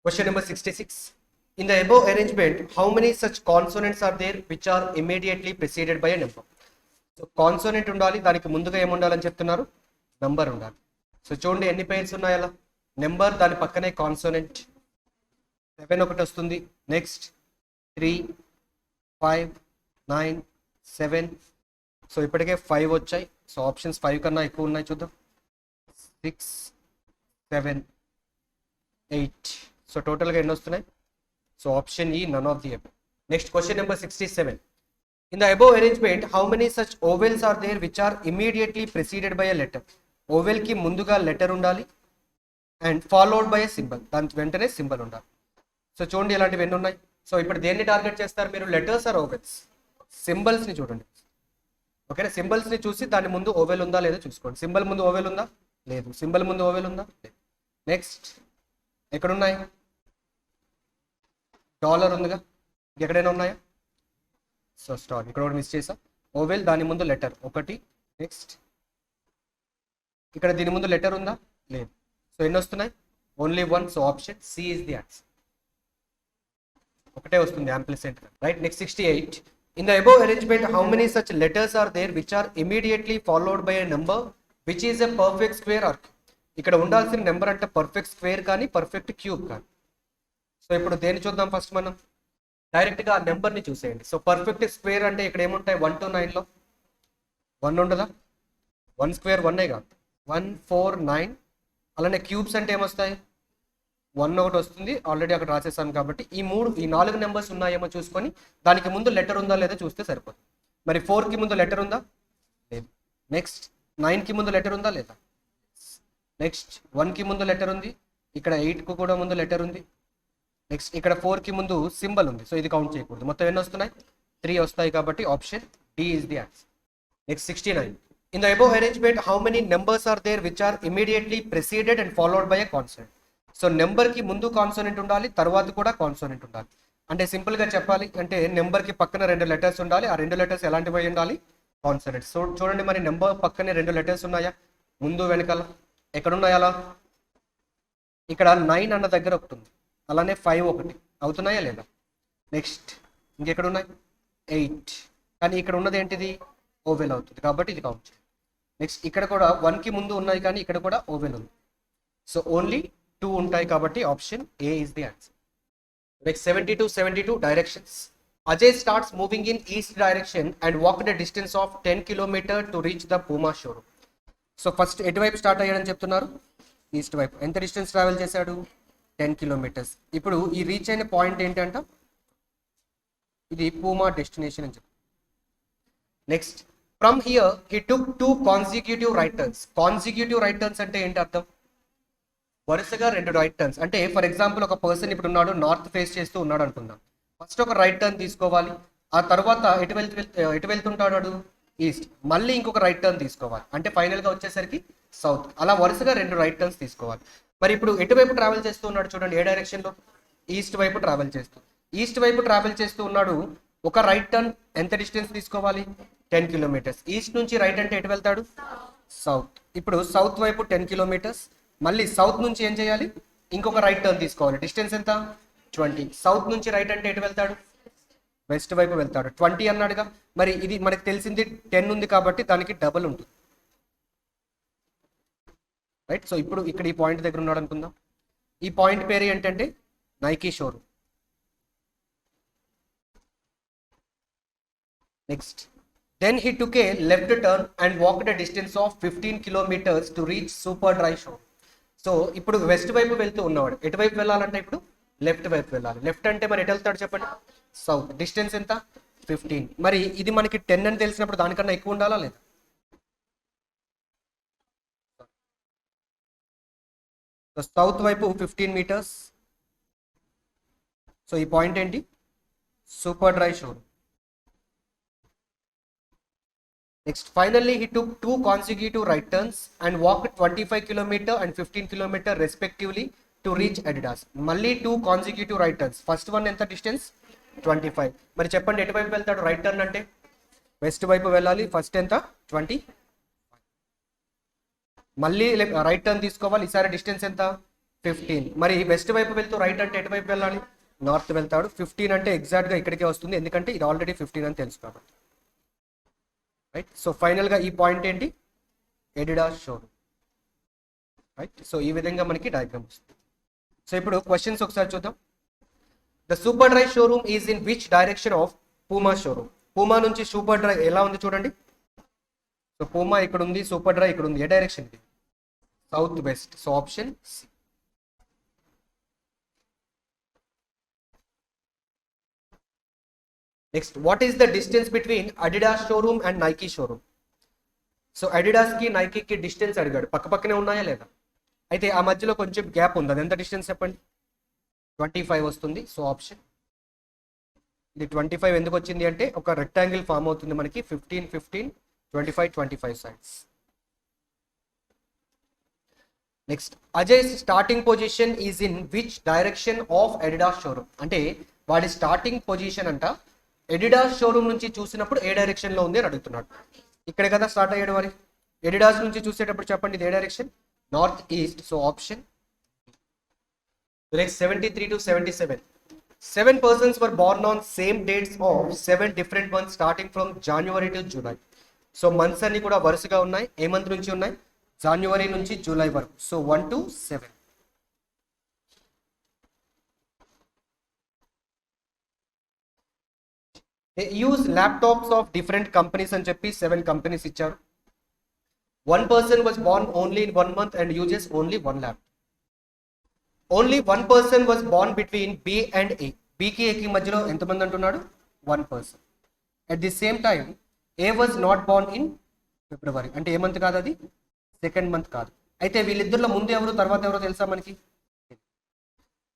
Question number 66. In the above arrangement, how many such consonants are there which are immediately preceded by a number? So consonant ఉండాలి, దానికి ముందుగా ఏముండాలని చెప్తున్నారు, number ఉండాలి. So చూడండి ఎన్ని pairs ఉన్నాయి అలా, నెంబర్ దాని పక్కనే కాన్సోనెంట్ 7 ఒకటి వస్తుంది, నెక్స్ట్ 3 5 9 7. సో ఇప్పటికే 5 వచ్చాయి. సో ఆప్షన్స్ 5 కన్నా ఎక్కువ ఉన్నాయి, చూద్దాం. 6 7 8. సో టోటల్గా ఎన్ని వస్తున్నాయి? So option E, none of the above. Next question number 67. In the above arrangement, how many such ovals are there which are immediately preceded by a letter? Vowel కి ముందుగా letter ఉండాలి and followed by a symbol, దాని వెంటనే symbol ఉండాలి. So చూడండి ఇలాంటివి ఎన్ని ఉన్నాయి. సో ఇప్పుడు దేన్ని టార్గెట్ చేస్తారు మీరు, లెటర్స్ ఆర్ ఓవెల్స్? సింబల్స్ ని చూడండి. ఓకేనా, సింబల్స్ ని చూసి దాని ముందు ఓవెల్ ఉందా లేదో చూసుకోండి. సింబల్ ముందు ఓవెల్ ఉందా, లేదు. సింబల్ ముందు ఓవెల్ ఉందా, లేదు. నెక్స్ట్ ఎక్కడున్నాయి, డాలర్ ఉందిగా, ఎక్కడైనా ఉన్నాయా? సో స్టార్, ఇక్కడ ఒకటి మిస్ చేసా. ఓవెల్ దాని ముందు లెటర్ ఒకటి. నెక్స్ట్ ఇక్కడ దీని ముందు లెటర్ ఉందా, లేదు. సో ఎన్ని వస్తున్నాయి, only 1. So option C is the answer, ఒకటే వస్తుంది ampersand, right. Next 68. In the above arrangement how many such letters are there which are immediately followed by a number which is a perfect square or cube? ఇక్కడ ఉండాల్సిన number అంటే perfect square కానీ perfect cube కానీ. So ఇప్పుడు దేన్ని చూద్దాం first, మనం direct గా ఆ నెంబర్ ని చూసేయండి. సో పర్ఫెక్ట్ స్క్వేర్ అంటే ఇక్కడ ఏముంటాయి, 1 to 9 లో 1 ఉండదా, 1 స్క్వేర్ 1 కాదు, 1 4 9. అలానే క్యూబ్స్ అంటే ఏమొస్తాయి, 1 ఒకటి వస్తుంది, ఆల్రెడీ అక్కడ రాసేసాను కాబట్టి. ఈ 4 నెంబర్స్ ఉన్నాయేమో చూసుకొని దానికి ముందు లెటర్ ఉందా లేదా చూస్తే సరిపోతుంది. మరి 4 కి ముందు లెటర్ ఉందా, లేదు. నెక్స్ట్ 9 కి ముందు లెటర్ ఉందా లేదా, నెక్స్ట్ 1 కి ముందు లెటర్ ఉంది, ఇక్కడ 8 కు కూడా ముందు లెటర్ ఉంది. నెక్స్ట్ ఇక్కడ 4 కి ముందు సింబల్ ఉంది, సో ఇది కౌంట్ చేయకూడదు. మొత్తం ఎన్ని వస్తున్నాయి, 3 వస్తాయి కాబట్టి option D is the answer. Next 69. In the above arrangement how many numbers are there which are immediately preceded and followed by a consonant? So number కి ముందు కాన్సోనెంట్ ఉండాలి, తర్వాత కూడా కాన్సోనెంట్ ఉండాలి. అంటే సింపుల్ గా చెప్పాలి అంటే నెంబర్ కి పక్కన 2 లెటర్స్ ఉండాలి, ఆ 2 లెటర్స్ ఎలాంటివి ఉండాలి, కాన్సోనెంట్స్. సో చూడండి మరి నెంబర్ పక్కనే 2 లెటర్స్ ఉన్నాయా, ముందు వెనకాల, ఎక్కడున్నాయి అలా, ఇక్కడ 9 అన్న దగ్గర ఒకటి ఉంది, అలానే 5 ఒకటి, అవుతున్నాయా లేదా. నెక్స్ట్ ఇంకెక్కడ ఉన్నాయి 8, కానీ ఇక్కడ ఉన్నది ఏంటిది, ఓవెల్ అవుతుంది కాబట్టి ఇది కౌంట్ చేయాలి. నెక్స్ట్ ఇక్కడ కూడా 1 కి ముందు ఉన్నాయి కానీ ఇక్కడ కూడా ఓవెల్ ఉంది, సో ఓన్లీ 2 ఉంటాయి కాబట్టి option A is the answer. Next 72 directions. Ajay starts moving in east direction and walked a distance of 10 kilometer to reach the Puma showroom. So first ఎటువైపు స్టార్ట్ అయ్యాడని చెప్తున్నారు, ఈస్ట్ వైపు. ఎంత డిస్టెన్స్ ట్రావెల్ చేశాడు, 10 kilometres. ఇప్పుడు ఈ రీచ్ అయిన point ఏంటంట, ఇది పూమా డెస్టినేషన్ అని చెప్పి. Next from here he took 2 consecutive right turns. Consecutive right turns అంటే ఏంటి అర్థం, వరుసగా 2 రైట్ టర్న్స్. అంటే ఫర్ ఎగ్జాంపుల్ ఒక పర్సన్ ఇప్పుడు ఉన్నాడు, నార్త్ ఫేస్ చేస్తూ ఉన్నాడు అనుకుందాం. ఫస్ట్ ఒక రైట్ టర్న్ తీసుకోవాలి, ఆ తర్వాత ఎటు వెళ్తుంటాడు, ఈస్ట్. మళ్ళీ ఇంకొక రైట్ టర్న్ తీసుకోవాలి, అంటే ఫైనల్ గా వచ్చేసరికి సౌత్. అలా వరుసగా 2 రైట్ టర్న్స్ తీసుకోవాలి. మరి ఇప్పుడు ఎటువైపు ట్రావెల్ చేస్తూ ఉన్నాడు చూడండి, ఏ డైరెక్షన్ లో, ఈస్ట్ వైపు ట్రావెల్ చేస్తూ ఉన్నాడు. ఒక రైట్ టర్న్ ఎంత డిస్టెన్స్ తీసుకోవాలి, 10 కిలోమీటర్స్. ఈస్ట్ నుంచి రైట్ అంటే ఎటు వెళ్తాడు, సౌత్. ఇప్పుడు సౌత్ వైపు 10 కిలోమీటర్స్, మళ్ళీ సౌత్ నుంచి ఏం చేయాలి, ఇంకొక రైట్ టర్న్ తీసుకోవాలి. డిస్టెన్స్ ఎంత, 20. సౌత్ నుంచి రైట్ అంటే ఎటు వెళ్తాడు, వెస్ట్ వైపు వెళ్తాడు. 20 అన్నాడుగా, మరి ఇది మనకు తెలిసింది 10 ఉంది కాబట్టి దానికి డబుల్ ఉంటుంది, రైట్. సో ఇప్పుడు ఇక్కడ ఈ పాయింట్ దగ్గర ఉన్నాడు అనుకుందాం. ఈ పాయింట్ పేరు ఏంటంటే Nike showroom. Next then he took a left turn and walked a distance of 15 kilometers to reach Superdry showroom. So ఇప్పుడు వెస్ట్ వైపు వెళ్తూ ఉన్నవాడు, ఎటువైపు వెళ్ళాలంటే ఇప్పుడు లెఫ్ట్ వైపు వెళ్ళాలి. లెఫ్ట్ అంటే మరి ఎటు వెళ్తాడు చెప్పండి, సౌత్. డిస్టెన్స్ ఎంత, 15. మరి ఇది మనకి 10 అని తెలిసినప్పుడు దానికన్నా ఎక్కువ ఉండాలా లేదా, సౌత్ వైపు 15 మీటర్స్. సో ఈ పాయింట్ ఏంటి, Superdry showroom. Next finally he took 2 consecutive right turns and walked 25 kilometer and 15 kilometer respectively to reach Adidas. మళ్ళీ 2 consecutive right turns. First one ఎంత డిస్టెన్స్, 25. మరి చెప్పండి ఎటువైపు వెళ్తాడు, రైట్ టర్న్ అంటే వెస్ట్ వైపు వెళ్ళాలి. ఫస్ట్ ఎంత, 20. మళ్ళీ రైట్ టర్న్ తీసుకోవాలి, ఈసారి డిస్టెన్స్ ఎంత, 15. మరి వెస్ట్ వైపు వెళ్తూ రైట్ అంటే ఎటువైపు వెళ్ళాలి? నార్త్ వెళ్తాడు. 15 అంటే ఎగ్జాక్ట్గా ఇక్కడికే వస్తుంది, ఎందుకంటే ఇది ఆల్రెడీ 15 అని తెలుసు కాబట్టి. రైట్. సో ఫైనల్గా ఈ పాయింట్ ఏంటి? Adidas showroom. రైట్. సో ఈ విధంగా మనకి డయాగ్రామ్ వస్తుంది. సో ఇప్పుడు క్వశ్చన్స్ ఒకసారి చూద్దాం. The super dry showroom is in which direction of Puma showroom? Puma నుంచి సూపర్ డ్రై ఎలా ఉంది చూడండి. సో పూమా ఇక్కడ ఉంది, సూపర్ డ్రై ఇక్కడ ఉంది. ఏ డైరెక్షన్ ఇది? South west. So option C. Next, what is the distance between Adidas showroom and Nike showroom? So Adidas కి నైకీకి డిస్టెన్స్ అడిగాడు, పక్క పక్కనే ఉన్నాయా లేదా? అయితే ఆ మధ్యలో కొంచెం గ్యాప్ ఉంది, అది ఎంత డిస్టెన్స్ చెప్పండి? 25 వస్తుంది. సో ఆప్షన్ ఇది 25 ఎందుకు వచ్చింది అంటే ఒక రెక్టాంగిల్ ఫామ్ అవుతుంది మనకి, 15 15 25 25 sides. Next, Ajay starting position is in which direction of Adidas showroom? అంటే వాడి స్టార్టింగ్ పొజిషన్ అంట ఎడిడాస్ షోరూమ్ నుంచి చూసినప్పుడు ఏ డైరెక్షన్ లో ఉంది అని అడుగుతున్నాడు. ఇక్కడ కదా స్టార్ట్ అయ్యాడు వారి. ఎడిడాస్ నుంచి చూసేటప్పుడు చెప్పండి ఇది ఏ direction? North east. So option. Next 73 to 77. 7 persons were born on same dates of 7 different months starting from January to July. So months అన్ని కూడా వరుసగా ఉన్నాయి. ఏ మంత్ నుంచి ఉన్నాయి? జనవరి నుంచి జూలై వరకు. So 1 to 7. They use laptops of different companies అని చెప్పి 7 కంపెనీస్ ఇచ్చారు. 1 person was born only in 1 month and uses only 1 laptop. Only 1 person was born between B and A. B కి A కి మధ్యలో ఎంతమంది అంటున్నాడు? 1 person. At the same time, A was not born in February. అంటే ఏ month కాదు అది? Second month కాదు. అయితే వీళ్ళిద్దరిలో ముందు ఎవరు తర్వాత ఎవరో తెలుసా మనకి?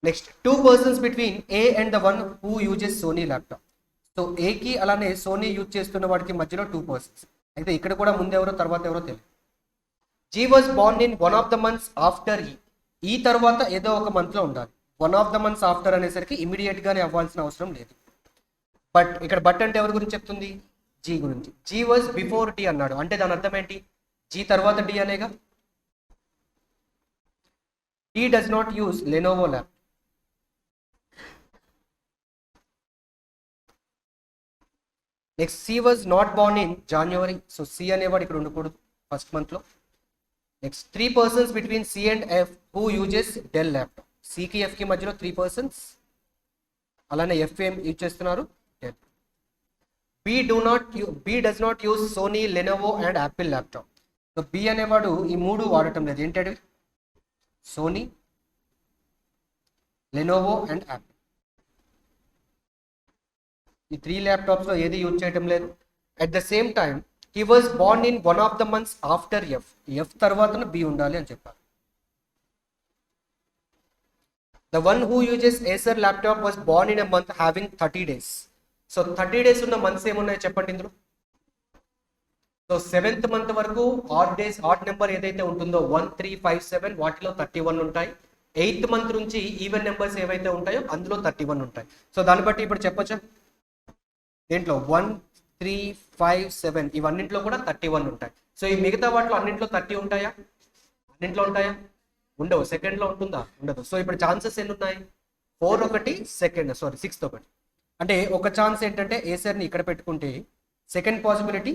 Next, 2 persons between A and the one who uses Sony laptop. So A కి అలానే సోనీ యూజ్ చేస్తున్న వాడికి మధ్యలో 2 persons. అయితే ఇక్కడ కూడా ముందు ఎవరో తర్వాత ఎవరో తెలియదు. G was born in one of the months after E. ఈ తర్వాత ఏదో ఒక మంత్ లో ఉండాలి. One of the months after అనేసరికి ఇమీడియట్ గానే అవ్వాల్సిన అవసరం లేదు. బట్ ఇక్కడ బట్ అంటే ఎవరి గురించి చెప్తుంది? జీ గురించి. జీ వాజ్ బిఫోర్ డి అన్నాడు, అంటే దాని అర్థం ఏంటి? జీ తర్వాత డి అనేగా. D does not use Lenovo lap. Next, C was not born in January. So C అనేవాడు ఇక్కడ ఉండకూడదు ఫస్ట్ మంత్ లో. Next, 3 persons between C and F who uses Dell laptop. C కి F కి మధ్యలో 3 persons. అలానే F ఏం use చేస్తున్నారు? Dell. B does not use Sony, Lenovo and Apple laptop. So B అనేవాడు ఈ 3 వాడటం లేదు. ఏంటది? Sony, Lenovo and Apple. ఈ 3 ల్యాప్టాప్స్ లో ఏది యూజ్ చేయటం లేదు. At the same time he was born in one of the months after F. F తర్వాతన B ఉండాలి అని చెప్పారు. The one who uses Acer laptop was born in a month having 30 days. So 30 days ఉన్న months ఏమున్నాయో చెప్పండి ఇందులో. So 7th month వరకు odd number ఏదైతే ఉంటుందో 1 3 5 7 వాటిలో 31 ఉంటాయి. 8th month నుంచి ఈవెన్ నెంబర్స్ ఏవైతే ఉంటాయో అందులో 31 ఉంటాయి. సో దాన్ని బట్టి ఇప్పుడు చెప్పొచ్చా? దీంట్లో 1 3 5 7 ఇవన్నింటిలో కూడా 31 ఉంటాయి. సో ఈ మిగతా వాటిలో అన్నింటిలో 30 ఉంటాయా? అన్నింటిలో ఉంటాయా? ఉండవు. సెకండ్ లో ఉంటుందా? ఉండదు. సో ఇప్పుడు ఛాన్సెస్ ఎన్ని ఉన్నాయి? 4 ఒకటి, 6th ఒకటి. అంటే ఒక ఛాన్స్ ఏంటంటే ఏసర్ ని ఇక్కడ పెట్టుకుంటే సెకండ్ పాసిబిలిటీ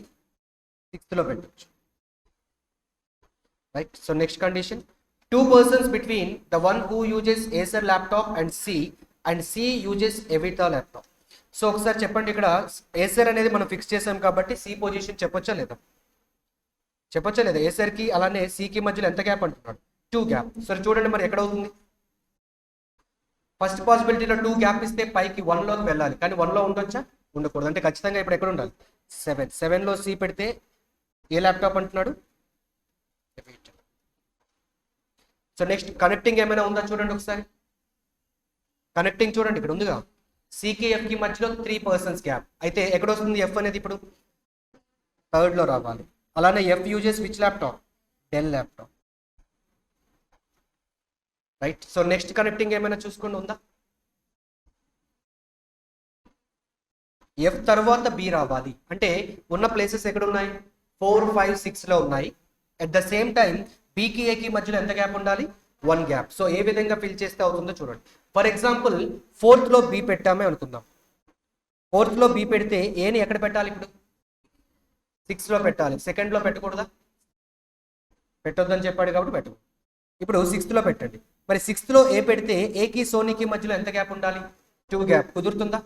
6th లో పెట్టచ్చు. Right. So next condition, 2 persons between the one who uses Acer laptop and C uses Evita laptop. So ఒకసారి చెప్పండి, ఇక్కడ ఏసర్ అనేది మనం ఫిక్స్ చేసాం కాబట్టి సి పొజిషన్ చెప్పొచ్చా లేదా? చెప్పొచ్చా లేదా? ఏసర్ కి అలానే సి కి మధ్యలో ఎంత గ్యాప్ అంటున్నాడు? 2 గ్యాప్. సరే చూడండి మరి ఎక్కడ అవుతుంది? ఫస్ట్ పాసిబిలిటీలో 2 గ్యాప్ ఇస్తే పైకి 1 లోకి వెళ్ళాలి, కానీ 1 లో ఉండొచ్చా? ఉండకూడదు. అంటే ఖచ్చితంగా ఇప్పుడు ఎక్కడ ఉండాలి? 7 లో సి పెడితే ఏ ల్యాప్టాప్ అంటున్నాడు? సో నెక్స్ట్, కనెక్టింగ్ ఏమైనా ఉందా చూడండి ఒకసారి. కనెక్టింగ్ చూడండి ఇక్కడ ఉందిగా, సికి ఎఫ్ కి మధ్యలో 3 persons గ్యాప్. అయితే ఎక్కడ వస్తుంది ఎఫ్ అనేది? ఇప్పుడు 3rd లో రావాలి. అలానే F uses which laptop? Dell laptop. Right. So next connecting ఏమైనా చూసుకోండి ఉందా? ఎఫ్ తర్వాత బి రావాలి. అంటే ఉన్న ప్లేసెస్ ఎక్కడ ఉన్నాయి? 4 5 6 లో ఉన్నాయి. అట్ ద సేమ్ టైం బికి ఏకి మధ్యలో ఎంత గ్యాప్ ఉండాలి? 1 గ్యాప్. సో ఏ విధంగా ఫిల్ చేస్తే అవుతుందో చూడండి. ఫర్ ఎగ్జాంపుల్ 4th లో బి పెట్టామే అనుకుందాం. 4th లో బి పెడితే ఏని ఎక్కడ పెట్టాలి? ఇప్పుడు 6 లో పెట్టాలి. 2nd లో పెట్టకూడదా? పెట్టొద్దని చెప్పాడు కాబట్టి పెట్టు. ఇప్పుడు 6th లో పెట్టండి. మరి 6th లో ఏ పెడితే ఏకి సోనీకి మధ్యలో ఎంత గ్యాప్ ఉండాలి? 2 గ్యాప్. కుదురుతుందా?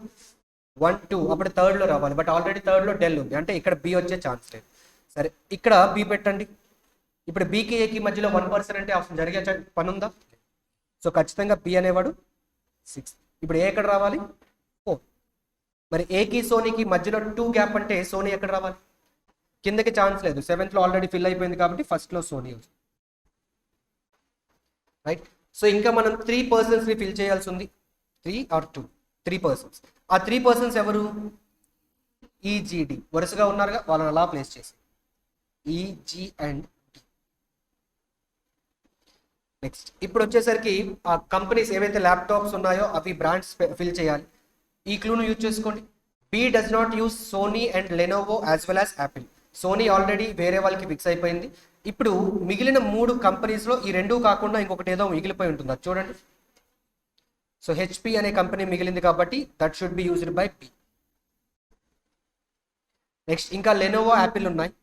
1 2 అప్పుడు 3rd లో రావాలి. బట్ ఆల్రెడీ 3rd లో డెల్ ఉంది, అంటే ఇక్కడ బి వచ్చే ఛాన్స్ లేదు. సరే, ఇక్కడ బి పెట్టండి. ఇప్పుడు బికి ఏకి మధ్యలో 1% అంటే అసలు జరిగే పని ఉందా? సో ఖచ్చితంగా బి అనేవాడు 6. ఇప్పుడు ఏ ఎక్కడ రావాలి? 4. మరి ఏకి సోనీకి మధ్యలో 2 గ్యాప్ అంటే సోనీ ఎక్కడ రావాలి? కిందకి ఛాన్స్ లేదు. 7th లో ఆల్రెడీ ఫిల్ అయిపోయింది కాబట్టి ఫస్ట్ లో సోనీ వస్తుంది. రైట్. సో ఇంకా మనం 3 పర్సన్స్ ని ఫిల్ చేయాల్సి ఉంది. 3 ఆర్ 2, 3 పర్సన్స్. ఆ 3 పర్సన్స్ ఎవరు? ఈజీడి వరుసగా ఉన్నారుగా, వాళ్ళని అలా ప్లేస్ చేసి ఈజీ అండ్ నెక్స్ట్. ఇప్పుడు వచ్చేసరికి ఆ కంపెనీస్ ఏవైతే ల్యాప్టాప్స్ ఉన్నాయో అవి బ్రాండ్స్ ఫిల్ చేయాలి. ఈ క్లూను యూజ్ చేసుకోండి. B does not use Sony and Lenovo as well as Apple. Sony already వేరే వాళ్ళకి ఫిక్స్ అయిపోయింది. ఇప్పుడు మిగిలిన 3 కంపెనీస్లో ఈ 2 కాకుండా ఇంకొకటి ఏదో మిగిలిపోయి ఉంటుంది, అది చూడండి. సో హెచ్పి అనే కంపెనీ మిగిలింది కాబట్టి that should be used by P. Next ఇంకా లెనోవో, యాపిల్ ఉన్నాయి.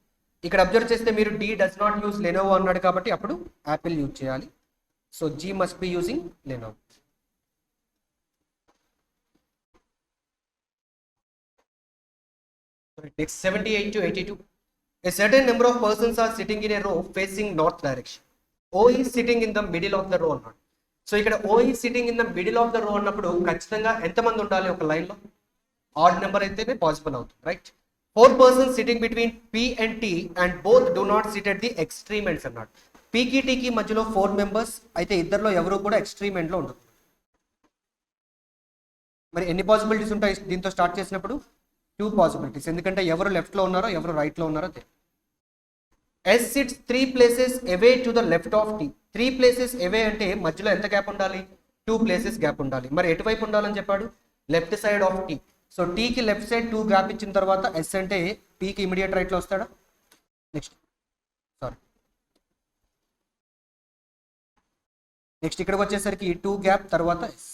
ఇక్కడ అబ్జర్వ్ చేస్తే మీరు D does not use Lenovo అన్నాడు కాబట్టి అప్పుడు యాపిల్ యూజ్ చేయాలి. So G must be using Lenovo. Next 78 to 82. A certain number of persons are sitting in a row facing north direction. O is sitting in the middle of the row అన్నాడు. So ఇక్కడ O is sitting in the middle of the row అన్నప్పుడు ఖచ్చితంగా ఎంతమంది ఉండాలి ఒక లైన్లో? Odd number అయితేనే possible అవుతుంది, right? 4 persons sitting between P and T and both do not sit at the extreme ends అన్నాడు. పీకి టీకి మధ్యలో 4 మెంబర్స్ అయితే ఇద్దరిలో ఎవరు కూడా ఎక్స్ట్రీమ్ ఎండ్లో ఉండదు. మరి ఎన్ని పాసిబిలిటీస్ ఉంటాయి దీంతో స్టార్ట్ చేసినప్పుడు? 2 పాసిబిలిటీస్, ఎందుకంటే ఎవరు లెఫ్ట్లో ఉన్నారో ఎవరు రైట్లో ఉన్నారో తెలియదు. S sits 3 places away to the left of T. 3 places away అంటే మధ్యలో ఎంత గ్యాప్ ఉండాలి? 2 places గ్యాప్ ఉండాలి. మరి ఎటువైపు ఉండాలని చెప్పాడు? Left side of T. So టీకి లెఫ్ట్ సైడ్ 2 గ్యాప్ ఇచ్చిన తర్వాత ఎస్ అంటే పీకి ఇమీడియట్ రైట్లో వస్తాడా? నెక్స్ట్ ఇక్కడికి వచ్చేసరికి 2 గ్యాప్ తర్వాత S.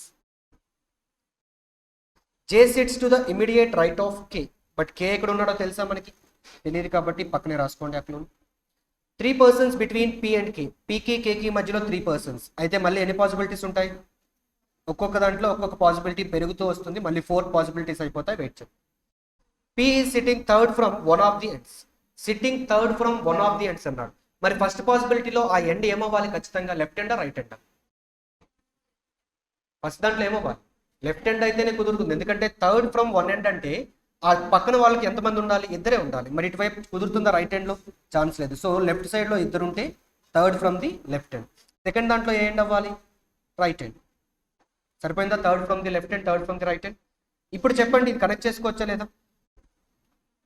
J sits to the immediate right of K. But K ఎక్కడ ఉన్నాడో తెలుసా మనకి? తెలియదు కాబట్టి పక్కనే రాసుకోండి అక్కడ. 3 persons బిట్వీన్ పి అండ్ కే. పీకి కేకి మధ్యలో 3 persons అయితే మళ్ళీ ఎన్ని పాసిబిలిటీస్ ఉంటాయి? ఒక్కొక్క దాంట్లో ఒక్కొక్క పాసిబిలిటీ పెరుగుతూ వస్తుంది. మళ్ళీ 4 పాసిబిలిటీస్ అయిపోతాయి. వెయిట్ చేయండి. P is sitting third from one of the ends. Sitting third from one of the ends అన్నాడు. మరి ఫస్ట్ పాసిబిలిటీలో ఆ ఎండ్ ఏమవ్వాలి? ఖచ్చితంగా లెఫ్ట్ ఎండా రైట్ ఎండా? ఫస్ట్ దాంట్లో ఏమవ్వాలి? లెఫ్ట్ ఎండ్ అయితేనే కుదురుతుంది, ఎందుకంటే థర్డ్ ఫ్రమ్ వన్ ఎండ్ అంటే ఆ పక్కన వాళ్ళకి ఎంతమంది ఉండాలి? ఇద్దరే ఉండాలి. మరి ఇటువైపు కుదురుతుందా రైట్ ఎండ్లో? ఛాన్స్ లేదు. సో లెఫ్ట్ సైడ్లో ఇద్దరు ఉంటే third from the left end. Second దాంట్లో ఏ ఎండ్ అవ్వాలి? Right end. సరిపోయిందా? Third from the left end, third from the right end. ఇప్పుడు చెప్పండి, ఇది కనెక్ట్ చేసుకోవచ్చా లేదా?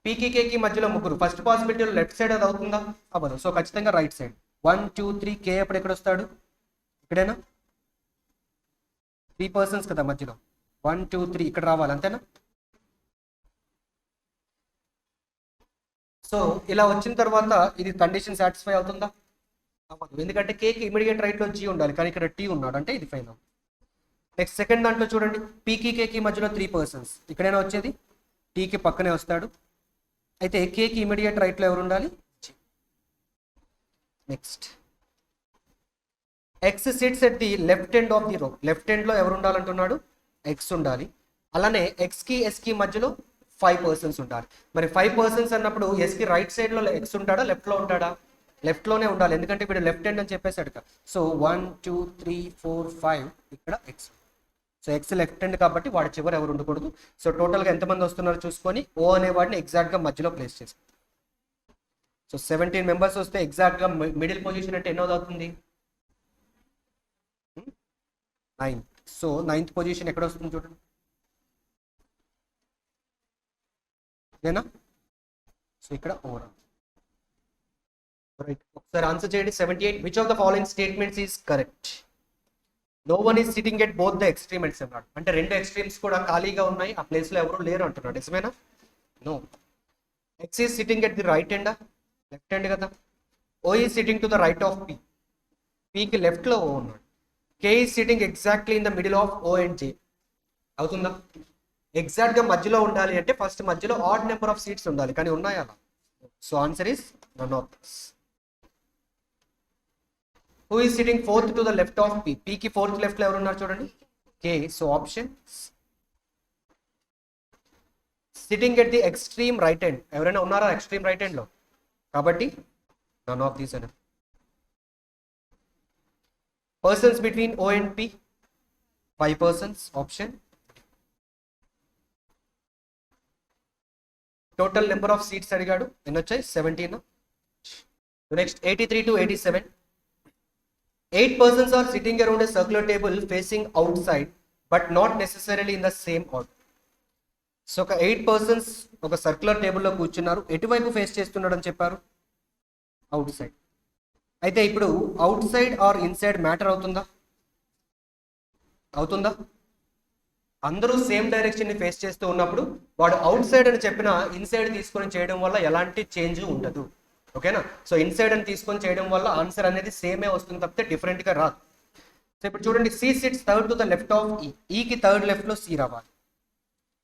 పీకి కేకి మధ్యలో ముగ్గురు, ఫస్ట్ పాసిబిలిటీలో లెఫ్ట్ సైడ్ అది అవుతుందా? అవ్వదు. సో ఖచ్చితంగా రైట్ సైడ్. 1 2 3 కే ఎప్పుడు ఎక్కడ వస్తాడు? ఇక్కడేనా? 3 persons కదా మధ్యలో. 1 2 3 ఇక్కడ రావాలి, అంతేనా? సో ఇలా వచ్చిన తర్వాత ఇది కండిషన్ సాటిస్ఫై అవుతుందా? అవ్వదు, ఎందుకంటే కేకి ఇమీడియట్ రైట్లో జీ ఉండాలి, కానీ ఇక్కడ టీ ఉన్నాడు, అంటే ఇది ఫైన్ అవుతుంది. నెక్స్ట్ సెకండ్ దాంట్లో చూడండి, పీకి కేకి మధ్యలో 3 persons ఇక్కడైనా వచ్చేది? టీకి పక్కనే వస్తాడు. అయితే కేకి ఇమీడియట్ రైట్లో ఎవరు ఉండాలి? G. Next X sits at the left end of the row. Left ఎండ్లో ఎవరు ఉండాలంటున్నాడు? ఎక్స్ ఉండాలి. అలానే ఎక్స్కి ఎస్కి మధ్యలో 5 persons ఉండాలి. మరి 5 persons అన్నప్పుడు ఎస్కి రైట్ సైడ్లో ఎక్స్ ఉంటాడా లెఫ్ట్లో ఉంటాడా? లెఫ్ట్లోనే ఉండాలి, ఎందుకంటే వీడు లెఫ్ట్ హ్యాండ్ అని చెప్పేశాడు. సో 1 2 3 4 5 ఇక్కడ X. So X left hand కాబట్టి వాడి చివరి ఎవరు ఉండకూడదు. సో టోటల్గా ఎంతమంది వస్తున్నారో చూసుకొని ఓ అనే వాడిని ఎగ్జాక్ట్గా మధ్యలో ప్లేస్ చేసి. సో 17 members వస్తే ఎగ్జాక్ట్గా మిడిల్ పొజిషన్ అంటే ఎన్నోది అవుతుంది? 9. సో 9th పొజిషన్ ఎక్కడ వస్తుంది చూడండి, ఇదేనా? సో ఇక్కడ ఓవరాల్ రైట్. ఒకసారి ఆన్సర్ చేయండి. 78. Which of the following statements is correct? No one is sitting at both the extremes అన్నాడు. అంటే రెండు ఎక్స్ట్రీమ్స్ కూడా ఖాళీగా ఉన్నాయి, ఆ ప్లేస్ లో ఎవరు లేరు అంటున్నాడు. నిజమేనా? No. X is sitting at the right end, left hand కదా. O is sitting to the right of P. పీకి లెఫ్ట్లో ఓ ఉన్నాడు. K is sitting exactly in the middle of O and J. అవుతుందా? ఎగ్జాక్ట్గా మధ్యలో ఉండాలి అంటే ఫస్ట్ మధ్యలో ఆడ్ నెంబర్ ఆఫ్ సీట్స్ ఉండాలి, కానీ ఉన్నాయా అలా? So answer is none of this. Who is sitting fourth to the left of P? పీకి ఫోర్త్ లెఫ్ట్లో ఎవరు ఉన్నారు చూడండి, K. So option sitting at the extreme right hand. ఎవరైనా ఉన్నారా ఎక్స్ట్రీమ్ రైట్ హ్యాండ్లో? కాబట్టి నన్ ఆఫ్ దీస్ అని. Persons between O and P, 5 persons. Option. Total number of seats అడిగాడు, ఎన్ని వచ్చాయి? 17. Next 83 to 87. 8 persons are sitting around a circular table facing outside but not necessarily in the same order. So ఒక 8 persons ఒక circular టేబుల్లో కూర్చున్నారు. ఎటువైపు face చేస్తున్నాడు అని చెప్పారు? Outside. అయితే ఇప్పుడు outside or inside matter అవుతుందా? అవుతుందా? అందరూ సేమ్ డైరెక్షన్ ని ఫేస్ చేస్తూ ఉన్నప్పుడు వాడు అవుట్ సైడ్ అని చెప్పినా ఇన్సైడ్ తీసుకొని చేయడం వల్ల ఎలాంటి చేంజ్ ఉండదు. ఓకేనా? సో ఇన్సైడ్ అని తీసుకొని చేయడం వల్ల ఆన్సర్ అనేది సేమే వస్తుంది తప్పితే డిఫరెంట్ గా రాదు. సో ఇప్పుడు చూడండి, C sits third to the left of E. ఈకి థర్డ్ లెఫ్ట్ లో సి రావాలి.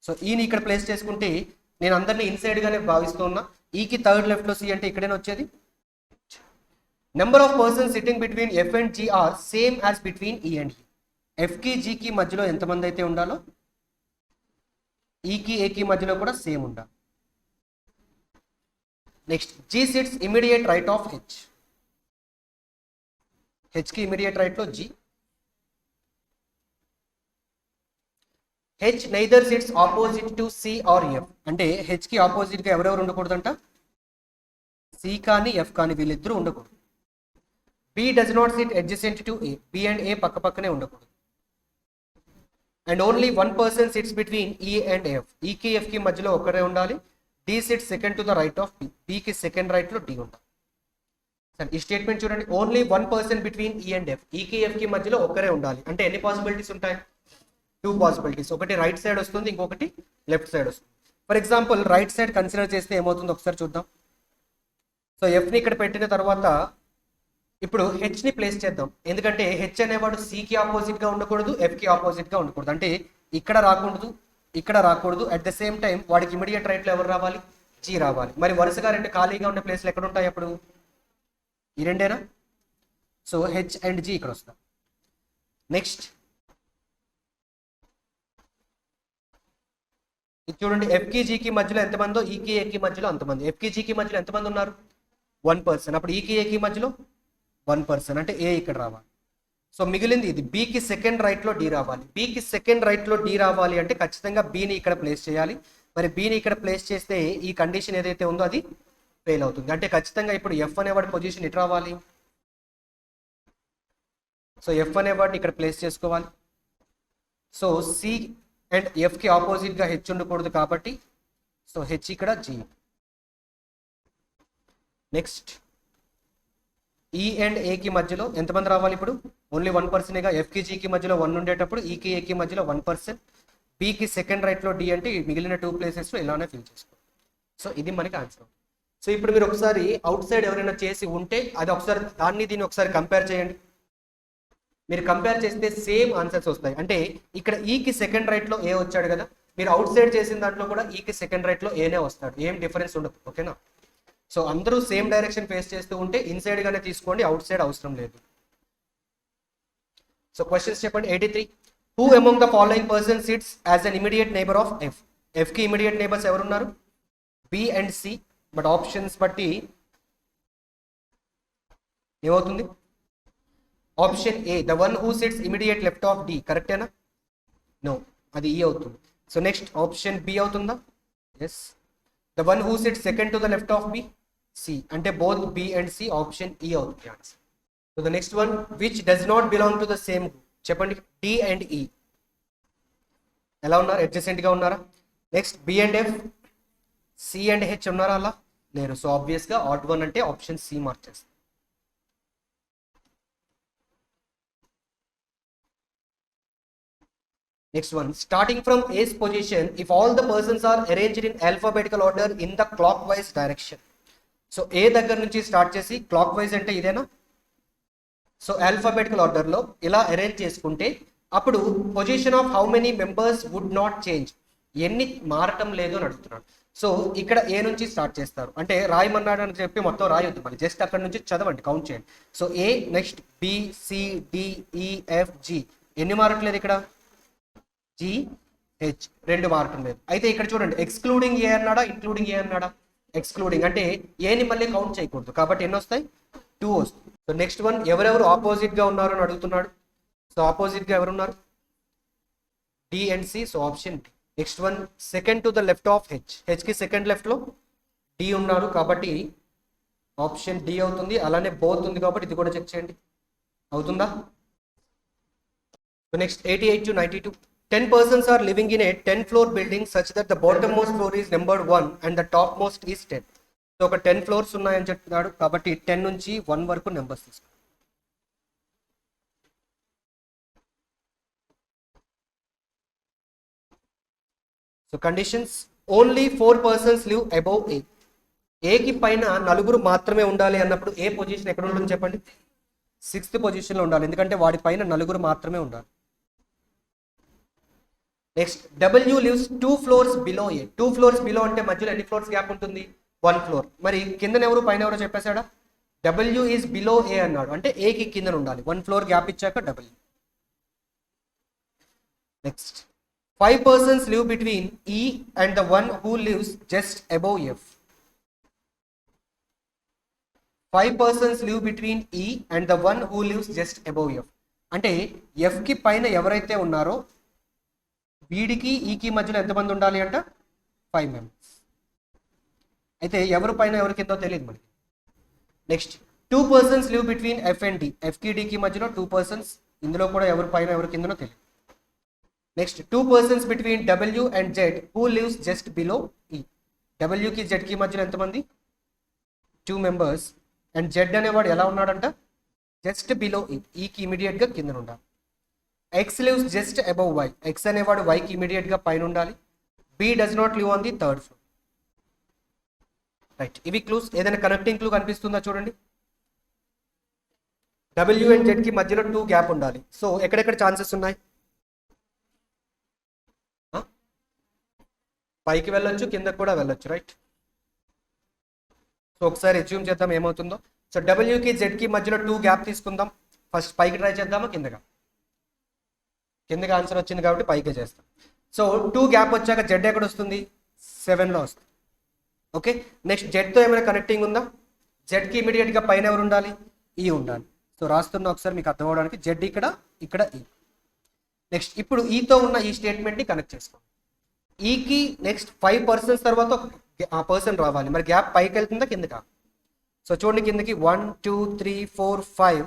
సో ఈని ఇక్కడ ప్లేస్ చేసుకుంటే నేను అందరినీ ఇన్సైడ్ గానే భావిస్తున్నా. ఈకి థర్డ్ లెఫ్ట్ లో సి అంటే ఇక్కడేనా వచ్చేది? Number of persons sitting between F and G R same as between E and ఈ. ఎఫ్కి జీకి మధ్యలో ఎంతమంది అయితే ఉండాలో ఈకి ఏకి మధ్యలో కూడా సేమ్ ఉండాలి. Next G sits immediate right of H. హెచ్కి ఇమీడియట్ రైట్ లో G. H neither sits opposite to C or F. అంటే హెచ్కి ఆపోజిట్ గా ఎవరెవరు ఉండకూడదంట? సి కానీ ఎఫ్ కానీ వీళ్ళిద్దరూ ఉండకూడదు. B does not sit adjacent to A. B and A పక్క పక్కనే ఉండకూడదు. And only 1 person sits between E and F. ఈకి ఎఫ్కి మధ్యలో ఒకరే ఉండాలి. D sits second to the right of B. బికి సెకండ్ రైట్ లో డి ఉండాలి. సరే ఈ స్టేట్మెంట్ చూడండి, only 1 person between E and F. ఈకి ఎఫ్కి మధ్యలో ఒకరే ఉండాలి అంటే ఎన్ని పాసిబిలిటీస్ ఉంటాయి? 2 పాసిబిలిటీస్. ఒకటి రైట్ సైడ్ వస్తుంది, ఇంకొకటి లెఫ్ట్ సైడ్ వస్తుంది. For example right side consider చేస్తే ఏమవుతుందో ఒకసారి చూద్దాం. సో ఎఫ్ని ఇక్కడ పెట్టిన తర్వాత ఇప్పుడు హెచ్ని ప్లేస్ చేద్దాం. ఎందుకంటే హెచ్ అనేవాడు సికి ఆపోజిట్ గా ఉండకూడదు, ఎఫ్కి ఆపోజిట్ గా ఉండకూడదు. అంటే ఇక్కడ రాకూడదు, ఇక్కడ రాకూడదు. అట్ ద సేమ్ టైం వాడికి ఇమీడియట్ రైట్ లో ఎవరు రావాలి? జీ రావాలి. మరి వరుసగా రెండు ఖాళీగా ఉన్న ప్లేస్లు ఎక్కడ ఉంటాయి అప్పుడు? ఈ రెండేనా? సో హెచ్ అండ్ జీ ఇక్కడ వస్తాం. నెక్స్ట్ ఇది చూడండి, ఎఫ్కి జీకి మధ్యలో ఎంతమందో ఈకి ఏకి మధ్యలో అంతమంది. ఎఫ్కి జీకి మధ్యలో ఎంతమంది ఉన్నారు? 1 person. అప్పుడు ఈకి ఏకి మధ్యలో 1 person అంటే ఏ ఇక్కడ రావాలి. సో మిగిలింది ఇది. బికి సెకండ్ రైట్ లో డి రావాలి. బికి సెకండ్ రైట్ లో డి రావాలి అంటే ఖచ్చితంగా బిని ఇక్కడ ప్లేస్ చేయాలి. మరి బిని ఇక్కడ ప్లేస్ చేస్తే ఈ కండిషన్ ఏదైతే ఉందో అది ఫెయిల్ అవుతుంది. అంటే ఖచ్చితంగా ఇప్పుడు ఎఫ్ అనేవాడి పొజిషన్ ఇటు రావాలి. సో ఎఫ్ అనేవాడిని ఇక్కడ ప్లేస్ చేసుకోవాలి. సో సి అండ్ ఎఫ్కి ఆపోజిట్ గా హెచ్ ఉండకూడదు కాబట్టి సో హెచ్ ఇక్కడ జీ. నెక్స్ట్ ఈ అండ్ ఏకి మధ్యలో ఎంతమంది రావాలి? ఇప్పుడు ఓన్లీ 1 person. ఎఫ్కి జీకి మధ్యలో 1 ఉండేటప్పుడు ఈకి ఏకి మధ్యలో 1 person. బికి సెకండ్ రైట్ లో డి అంటే మిగిలిన 2 places లో ఇలానే ఫిల్ చేసుకోవాలి. సో ఇది మనకి ఆన్సర్. సో ఇప్పుడు మీరు ఒకసారి అవుట్ సైడ్ ఎవరైనా చేసి ఉంటే అది ఒకసారి దీన్ని ఒకసారి కంపేర్ చేయండి. మీరు కంపేర్ చేస్తే సేమ్ ఆన్సర్స్ వస్తాయి. అంటే ఇక్కడ ఈకి సెకండ్ రైట్ లో ఏ వచ్చాడు కదా, మీరు అవుట్ సైడ్ చేసిన దాంట్లో కూడా ఈకి సెకండ్ రైట్ లో ఏనే వస్తాడు. ఏం డిఫరెన్స్ ఉండదు. ఓకేనా? సో అందరూ సేమ్ డైరెక్షన్ ఫేస్ చేస్తూ ఉంటే ఇన్సైడ్ గానే తీసుకోండి, అవుట్ సైడ్ అవసరం లేదు. సో క్వశ్చన్స్ చెప్పండి. 83. Who among the following person sits as an immediate neighbour of F? F కి ఇమీడియట్ నైబర్స్ ఎవరున్నారు? B and C. But options బట్టి ఏమవుతుంది? Option A the one who sits immediate left of D. కరెక్టేనా? No, అది E అవుతుంది. So next option B అవుతుందా? Yes. The one who sits second to the left of B, C. అంటే both B and C, option E అవుతుంది answer. So the next one, which does not belong to the same group? చెప్పండి. D and E ఎలా ఉన్నారు? Adjacent గా ఉన్నారా? Next B and F, C and H ఉన్నారా? అలా లేరు. సో ఆబ్వియస్ గా ఆడ్ వన్ అంటే ఆప్షన్ సి మార్చేస్తాం. Next one, starting from A's position, if all the persons are arranged in alphabetical order in the clockwise direction. So A దగ్గర నుంచి start చేసి clock wise అంటే ఇదేనా? సో ఆల్ఫాబెటికల్ ఆర్డర్లో ఇలా అరేంజ్ చేసుకుంటే అప్పుడు position of how many members would not change, ఎన్ని మారటం లేదు అని అడుగుతున్నాడు. సో ఇక్కడ ఏ నుంచి స్టార్ట్ చేస్తారు అంటే రాయమన్నాడు అని చెప్పి మొత్తం రాయొద్దు, మళ్ళీ జస్ట్ అక్కడ నుంచి చదవండి, కౌంట్ చేయండి. సో ఏ, నెక్స్ట్ బి, సి, డి, ఈ, ఎఫ్, జి, ఎన్ని మారట్లేదు ఇక్కడ? జి, హెచ్, 2 మారటం లేదు. అయితే ఇక్కడ చూడండి, ఎక్స్క్లూడింగ్ ఏ అన్నాడా, ఇంక్లూడింగ్ ఏ అన్నాడా? ఎక్స్క్లూడింగ్ అంటే ఏని మళ్ళీ కౌంట్ చేయకూడదు కాబట్టి ఎన్ని వస్తాయి? 2 వస్తుంది. సో నెక్స్ట్ వన్, ఎవరెవరు ఆపోజిట్ గా ఉన్నారు అని అడుగుతున్నాడు. సో ఆపోజిట్ గా ఎవరున్నారు? D and C, so option D. Next one, second to the left of H, H కి సెకండ్ లెఫ్ట్ లో డి ఉన్నారు కాబట్టి ఆప్షన్ డి అవుతుంది. అలానే బోత్ ఉంది కాబట్టి ఇది కూడా చెక్ చేయండి, అవుతుందా? So next 88 to 92, 10 persons are living in a 10-floor building such that the bottommost floor is numbered 1 and the topmost is 10. So ఒక 10 ఫ్లోర్స్ ఉన్నాయని చెప్తున్నాడు కాబట్టి 10 నుంచి 1 వరకు నెంబర్స్ తీసుకోండి. So conditions, only 4 persons live above A. ఏకి పైన 4 మాత్రమే ఉండాలి అన్నప్పుడు ఏ పొజిషన్ ఎక్కడ ఉంటుంది చెప్పండి? 6th పొజిషన్లో ఉండాలి, ఎందుకంటే వాడి పైన 4 మాత్రమే ఉండాలి. Next, W lives 2 floors below A. 2 floors below అంటే మధ్యలో ఎన్ని ఫ్లోర్స్ గ్యాప్ ఉంటుంది? 1 ఫ్లోర్. మరి కింద ఎవరు పైన ఎవరో చెప్పేశాడా? డబ్ల్యూ ఈజ్ బిలో ఏ అన్నాడు అంటే ఏకి కింద ఉండాలి, 1 ఫ్లోర్ గ్యాప్ ఇచ్చాక W. Next, 5 persons live between E and the one who lives just above F. 5 persons live between E and the one who lives just above F. అంటే F కి పైన ఎవరైతే ఉన్నారో వీడికి ఈకి మధ్యలో ఎంతమంది ఉండాలి అంట? 5 మెంబర్స్. అయితే ఎవరు పైన ఎవరి కిందో తెలియదు మనకి. Next, 2 persons live between F and D. F కి D కి మధ్యలో 2 persons, ఇందులో కూడా ఎవరు పైన ఎవరి కిందనో తెలియదు. Next, 2 persons between W and Z who lives just below E. W కి Z కి మధ్యలో ఎంతమంది? 2 members. అండ్ Z అనేవాడు ఎలా ఉన్నాడంట? జస్ట్ బిలో E, ఈకి ఇమీడియట్ గా కింద ఉండాలి. X lives just above Y. X అనేవాడు Y కి ఇమీడియట్ గా పైన ఉండాలి. B does not live on the 3rd floor. Right, ఇవి క్లూస్. ఏదైనా కనెక్టింగ్ క్లూ కనిపిస్తుందా చూడండి. W అండ్ Z కి మధ్యలో 2 గ్యాప్ ఉండాలి. సో ఎక్కడెక్కడ ఛాన్సెస్ ఉన్నాయి? పైకి వెళ్ళొచ్చు, కిందకు కూడా వెళ్ళొచ్చు, రైట్. సో ఒకసారి అజ్యూమ్ చేద్దాం ఏమవుతుందో. సో డబ్ల్యూకి జెడ్కి మధ్యలో 2 గ్యాప్ తీసుకుందాం. ఫస్ట్ పైకి ట్రై చేద్దామా కిందగా? కిందకి ఆన్సర్ వచ్చింది కాబట్టి పైకే చేస్తాం. సో 2 గ్యాప్ వచ్చాక జెడ్ ఎక్కడ వస్తుంది? 7లో వస్తుంది. ఓకే, నెక్స్ట్ జెడ్తో ఏమైనా కనెక్టింగ్ ఉందా? జెడ్కి ఇమీడియట్గా పైన ఎవరు ఉండాలి? ఈ ఉండాలి. సో రాస్తున్నా ఒకసారి మీకు అర్థం అవడానికి, జెడ్ ఇక్కడ, ఇక్కడ ఈ. నెక్స్ట్ ఇప్పుడు ఈతో ఉన్న ఈ స్టేట్మెంట్ని కనెక్ట్ చేసుకోండి. ఈకి నెక్స్ట్ 5 persons తర్వాత ఆ పర్సన్ రావాలి. మరి గ్యాప్ పైకి వెళ్తుందా కిందకా? సో చూడండి, కిందకి 1 2 3 4 5.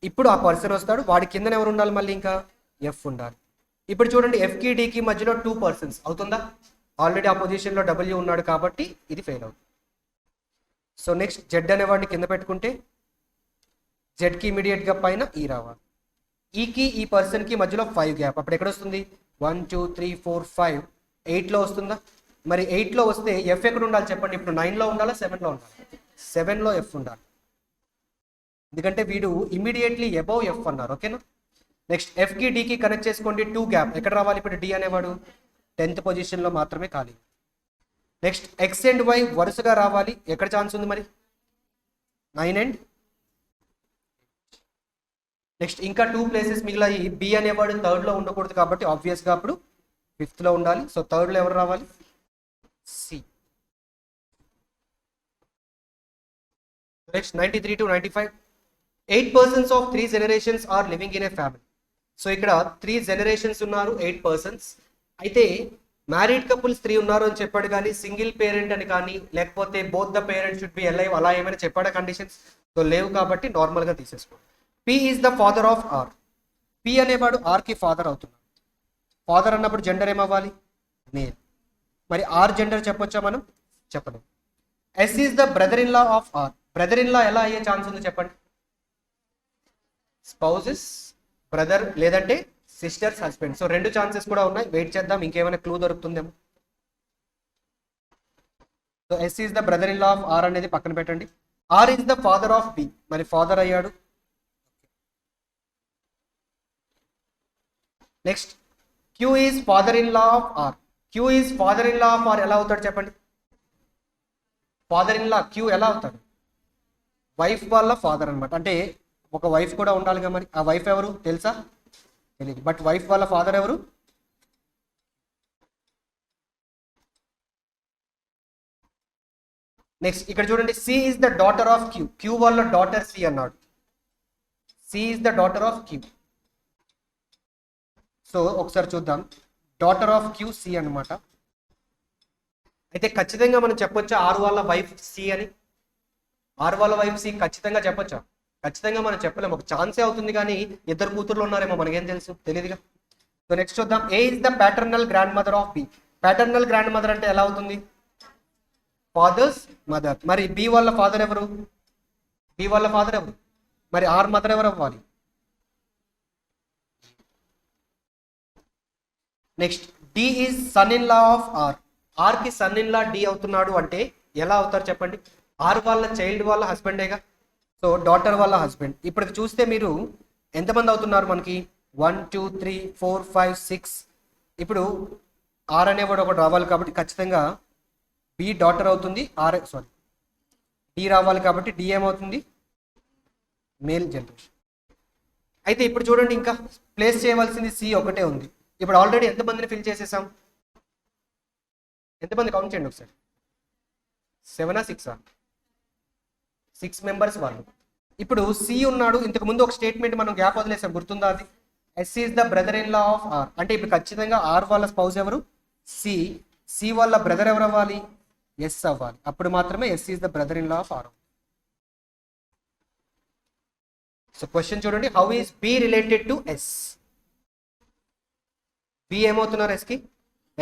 ఇప్పుడు ఆ పర్సన్ వస్తాడు, వాడి కిందన ఎవరు ఉండాలి? మళ్ళీ ఇంకా ఎఫ్ ఉండాలి. ఇప్పుడు చూడండి, ఎఫ్కి డీకి మధ్యలో 2 persons అవుతుందా? ఆల్రెడీ ఆ పొజిషన్లో డబ్ల్యూ ఉన్నాడు కాబట్టి ఇది ఫెయిల్ అవుతుంది. సో నెక్స్ట్ జెడ్ అనేవాడిని కింద పెట్టుకుంటే జెడ్కి ఇమీడియట్గా పైన ఈ రావాలి. ఈకి ఈ పర్సన్కి మధ్యలో 5 గ్యాప్, అప్పుడు ఎక్కడ వస్తుంది? 1 2 3 4 5, 8లో వస్తుందా? మరి 8లో వస్తే ఎఫ్ ఎక్కడ ఉండాలి చెప్పండి? ఇప్పుడు 9లో ఉండాలా, 7లో ఉండాలి? 7లో ఎఫ్ ఉండాలి, ఎందుకంటే వీడు ఇమీడియట్లీ అబౌవ్ ఎఫ్ అన్నారు. ఓకేనా. నెక్స్ట్ ఎఫ్కి డీకి కనెక్ట్ చేసుకోండి, 2 గ్యాప్ ఎక్కడ రావాలి? ఇప్పుడు డి అనేవాడు 10th పొజిషన్లో మాత్రమే ఖాళీ. నెక్స్ట్ ఎక్స్ అండ్ వై వరుసగా రావాలి, ఎక్కడ ఛాన్స్ ఉంది మరి? 9 and 8. నెక్స్ట్ ఇంకా 2 ప్లేసెస్ మిగిలాయి. బి అనేవాడు 3rdలో ఉండకూడదు కాబట్టి ఆబ్వియస్గా అప్పుడు 5thలో ఉండాలి. సో 3rdలో ఎవరు రావాలి? C. Next 93 to 95, 8 persons of 3 generations are living in a family. So ఇక్కడ 3 generations ఉన్నారు, 8 persons. అయితే మ్యారీడ్ కపుల్స్ 3 ఉన్నారు అని చెప్పాడు, కానీ సింగిల్ పేరెంట్ అని కానీ లేకపోతే both the parents should be alive అలా ఏమైనా చెప్పాడా కండిషన్స్? సో లేవు కాబట్టి నార్మల్గా తీసేసుకోండి. P is the father of R. P అనేవాడు ఆర్కి ఫాదర్ అవుతున్నాడు. ఫాదర్ అన్నప్పుడు జెండర్ ఏమవ్వాలి? మేల్. మరి ఆర్ జెండర్ చెప్పొచ్చా మనం? చెప్పలేము. S is the brother in law of R. Brother in law ఎలా అయ్యే ఛాన్స్ ఉంది చెప్పండి? స్పౌజెస్ బ్రదర్ లేదంటే సిస్టర్స్ హస్బెండ్. సో 2 ఛాన్సెస్ కూడా ఉన్నాయి. వెయిట్ చేద్దాం, ఇంకేమైనా క్లూ దొరుకుతుందేమో. So S is the brother in law of R అనేది పక్కన పెట్టండి. R is the father of B. మరి ఫాదర్ అయ్యాడు. Next Q is father in law of R. Q is father in law of R ఎలా అవుతాడు చెప్పండి? Father in law queue ఎలా అవుతాడు? వైఫ్ వాళ్ళ ఫాదర్ అనమాట. అంటే ఒక వైఫ్ కూడా ఉండాలిగా, మరి ఆ వైఫ్ ఎవరు తెలుసా? తెలియదు. బట్ వైఫ్ వాళ్ళ ఫాదర్ ఎవరు? నెక్స్ట్ ఇక్కడ చూడండి, C is the daughter of Q. Q వాళ్ళ డాటర్ సి అన్నాడు. C is the daughter of Q. So ఒకసారి చూద్దాం, డాటర్ ఆఫ్ క్యూ సి అనమాట. అయితే ఖచ్చితంగా మనం చెప్పొచ్చా ఆరు వాళ్ళ వైఫ్ సి అని? ఆరు వాళ్ళ వైఫ్ సి ఖచ్చితంగా చెప్పొచ్చా? ఖచ్చితంగా మనం చెప్పలేము, ఒక ఛాన్సే అవుతుంది, కానీ ఇద్దరు కూతుర్లు ఉన్నారేమో మనకేం తెలుసు, తెలియదుగా. సో నెక్స్ట్ చూద్దాం, A is the paternal grandmother of B. Paternal grandmother అంటే ఎలా అవుతుంది? Father's mother. మరి బి వాళ్ళ ఫాదర్ ఎవరు? బి వాళ్ళ ఫాదర్ ఎవరు? మరి ఆర్ మదర్ ఎవరు అవ్వాలి? Next D is son in law of R. R కి సన్ ఇన్ లా డి అవుతున్నాడు అంటే ఎలా అవుతారు చెప్పండి? ఆర్ వాళ్ళ చైల్డ్ వాళ్ళ హస్బెండేగా, సో డాటర్ వాళ్ళ హస్బెండ్. ఇప్పుడు చూస్తే మీరు ఎంతమంది అవుతున్నారు మనకి? 1 2 3 4 5 6. ఇప్పుడు ఆర్ అనేవాడు ఒకటి రావాలి కాబట్టి ఖచ్చితంగా బి డాటర్ అవుతుంది, ఆర్ సారీ డి రావాలి కాబట్టి డి ఏమవుతుంది? Male generation. అయితే ఇప్పుడు చూడండి, ఇంకా ప్లేస్ చేయవలసింది సి ఒకటే ఉంది. ఇప్పుడు ఆల్రెడీ ఎంతమందిని ఫిల్ చేసేసాం? ఎంతమంది కౌంట్ చేయండి ఒకసారి. 7 6 6 మెంబర్స్ వాళ్ళు. ఇప్పుడు సి ఉన్నాడు, ఇంతకు ముందు ఒక స్టేట్మెంట్ మనం గ్యాప్ వదిలేసాం, గుర్తుందా అది? S is the brother in law of R. అంటే ఇప్పుడు ఖచ్చితంగా ఆర్ వాళ్ళ స్పౌస్ ఎవరు? సి. సి వాళ్ళ బ్రదర్ ఎవరు అవ్వాలి? ఎస్ అవ్వాలి. అప్పుడు మాత్రమే S is the brother in law of R. So question చూడండి, how is B related to S? B ఏమవుతున్నారు ఎస్ కి?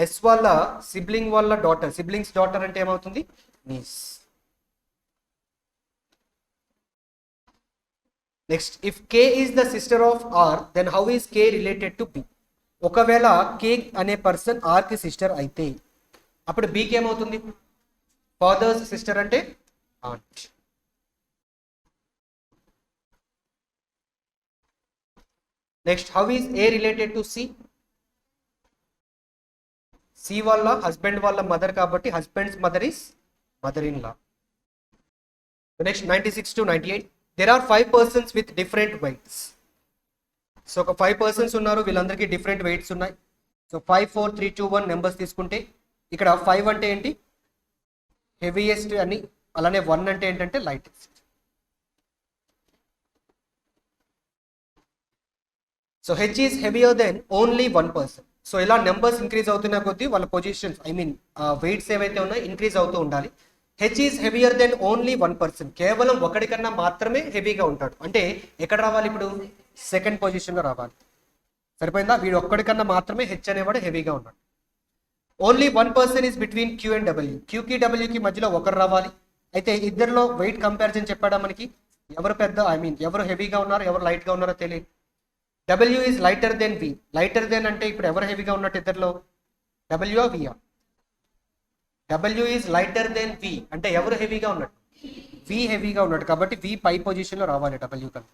ఎస్ వాళ్ళ సిబ్లింగ్ వాళ్ళ డాటర్. సిబ్లింగ్స్ డాటర్ అంటే ఏమవుతుంది? Niece. Next if K is the sister of R then how is K related to B. ఒకవేళ K అనే person are కి sister అయితే అప్పుడు బికి ఏమవుతుంది? ఫాదర్స్ సిస్టర్ అంటే aunt. Next how is A related to C? C వాళ్ళ husband వాళ్ళ మదర్ కాబట్టి husband's mother is mother in law. Next 96 to 98. There are 5 persons with different weights. So ఒక 5 persons ఉన్నారు, వీళ్ళందరికీ డిఫరెంట్ వెయిట్స్ ఉన్నాయి. So 5 4 3 2 1 numbers తీసుకుంటే ఇక్కడ 5 అంటే ఏంటి? హెవీయెస్ట్ అని, అలానే 1 అంటే ఏంటంటే lightest. So H is heavier than only 1 person. So ఇలా నెంబర్స్ ఇంక్రీజ్ అవుతున్న కొద్దీ వాళ్ళ పొజిషన్స్ వెయిట్స్ ఏవైతే ఉన్నాయో ఇంక్రీజ్ అవుతూ ఉండాలి. H is heavier than only 1 person. కేవలం ఒకడికన్నా మాత్రమే హెవీగా ఉంటాడు. అంటే ఎక్కడ రావాలి ఇప్పుడు? సెకండ్ పొజిషన్లో రావాలి. సరిపోయిందా? వీడు ఒక్కడికన్నా మాత్రమే హెచ్ అనేవాడు హెవీగా ఉన్నాడు. Only 1 person is between Q and W. క్యూకి డబ్ల్యూకి మధ్యలో ఒకరు రావాలి. అయితే ఇద్దరిలో వెయిట్ కంపారిజన్ చెప్పాడా మనకి? ఎవరు పెద్ద ఎవరు హెవీగా ఉన్నారు, ఎవరు లైట్గా ఉన్నారో తెలియదు. W is lighter than V. Lighter than అంటే ఇప్పుడు ఎవరు హెవీగా ఉన్నట్టు ఇద్దరిలో? డబ్ల్యూ వియా? W is lighter than V అంటే ఎవరు హెవీగా ఉన్నట్టు? వి హెవీగా ఉన్నట్టు, కాబట్టి వి పై పొజిషన్లో రావాలి డబ్ల్యూ కన్నా.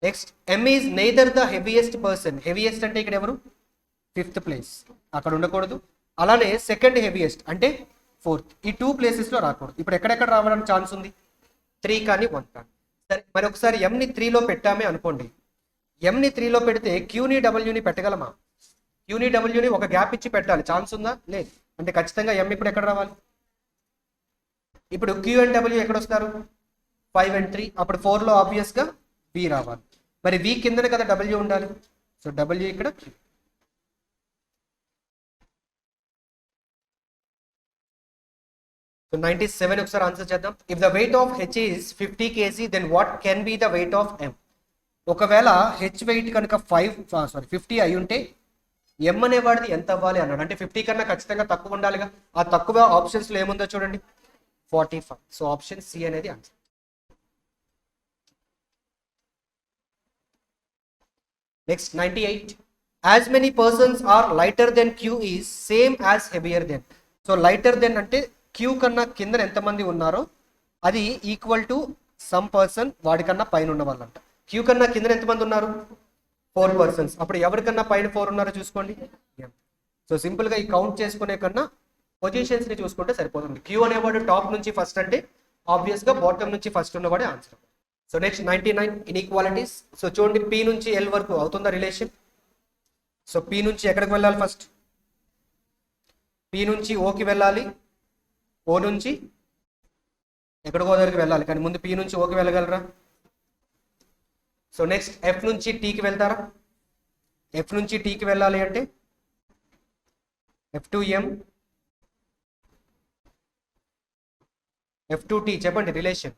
Next M is neither the heaviest person. Heaviest అంటే ఇక్కడ ఎవరు? 5th ప్లేస్, అక్కడ ఉండకూడదు. అలానే సెకండ్ హెవీయెస్ట్ అంటే 4th. ఈ 2 ప్లేసెస్లో రాకూడదు. ఇప్పుడు ఎక్కడెక్కడ రావడానికి ఛాన్స్ ఉంది? 3 కానీ 1 కానీ. సరే, మరి ఒకసారి ఎంని 3లో పెట్టామే అనుకోండి. ఎంని 3లో పెడితే క్యూని డబ్ల్యూని పెట్టగలమా? క్యూని డబ్ల్యూని ఒక గ్యాప్ ఇచ్చి పెట్టాలి, ఛాన్స్ ఉందా? లేదు. అంటే ఖచ్చితంగా ఎం ఇప్పుడు ఎక్కడ రావాలి? ఇప్పుడు క్యూ అండ్ డబ్ల్యూ ఎక్కడ వస్తారు? 5 and 3. అప్పుడు 4లో ఆబ్వియస్గా వి రావాలి. మరి వి కిందనే కదా డబ్ల్యూ ఉండాలి. సో డబ్ల్యూ ఇక్కడ క్యూ. సో 97 ఒకసారి ఆన్సర్ చేద్దాం. If the weight of H is 50 kg then what can be the weight of M. ఒకవేళ హెచ్ వెయిట్ కనుక 50 అయి ఉంటే ఎం అనేవాడిది ఎంత అవ్వాలి అన్నాడు. అంటే 50 కన్నా ఖచ్చితంగా తక్కువ ఉండాలిగా. ఆ తక్కువ ఆప్షన్స్లో ఏముందో చూడండి, 45. సో ఆప్షన్ సి అనేది answer. Next 98. As many persons are lighter than Q is same as heavier than. So lighter than అంటే క్యూ కన్నా కింద ఎంతమంది ఉన్నారో అది ఈక్వల్ టు సమ్ పర్సన్ వాడికన్నా పైన ఉన్న వాళ్ళంట. క్యూ కన్నా కింద ఎంతమంది ఉన్నారు? 4 పర్సన్స్. అప్పుడు ఎవరికన్నా పైన 4 ఉన్నారో చూసుకోండి. సో సింపుల్ గా ఈ కౌంట్ చేసుకునే కన్నా పొజిషన్స్ ని చూసుకుంటే సరిపోతుంది. క్యూ అనేవాడు టాప్ నుంచి ఫస్ట్ అంటే ఆబ్వియస్ గా బాటమ్ నుంచి ఫస్ట్ ఉన్నవాడే answer. So next 99 inequalities. So చూడండి పి నుంచి ఎల్ వరకు అవుతుందా రిలేషన్. సో పి నుంచి ఎక్కడికి వెళ్ళాలి ఫస్ట్, పి నుంచి ఓకి వెళ్ళాలి, ఓ నుంచి ఎక్కడికో దగ్గరికి వెళ్ళాలి, కానీ ముందు పి నుంచి ఓకి వెళ్ళగలరా. సో నెక్స్ట్ ఎఫ్ నుంచి టీకి వెళ్తారా, ఎఫ్ నుంచి టీకి వెళ్ళాలి అంటే F to M F to T చెప్పండి రిలేషన్.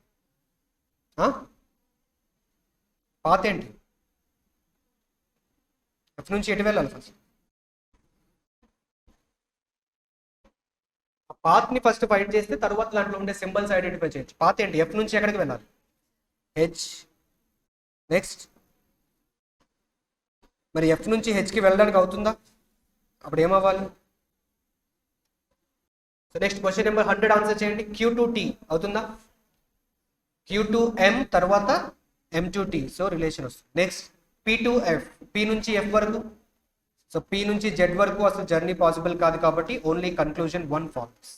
పాత్ ఏంటి, ఎఫ్ నుంచి ఎటు వెళ్ళాలి ఫస్ట్, పాత్ ని ఫస్ట్ ఫైండ్ చేస్తే తర్వాత దాంట్లో ఉండే సింబల్స్ ఐడెంటిఫై చేయొచ్చు. పాత్ ఏంటి, ఎఫ్ నుంచి ఎక్కడికి వెళ్ళాలి, హెచ్. నెక్స్ట్ మరి ఎఫ్ నుంచి హెచ్కి వెళ్ళడానికి అవుతుందా, అప్పుడు ఏమవ్వాలి. So next question number 100 answer చేయండి. క్యూ టు టీ అవుతుందా, క్యూ టు ఎం తర్వాత M to T, so relation వస్తుంది. Next P to F, P నుంచి ఎఫ్ వరకు, సో పి నుంచి జెడ్ వరకు అసలు జర్నీ పాసిబుల్ కాదు కాబట్టి ఓన్లీ కన్క్లూజన్ 1 ఫార్మ్స్.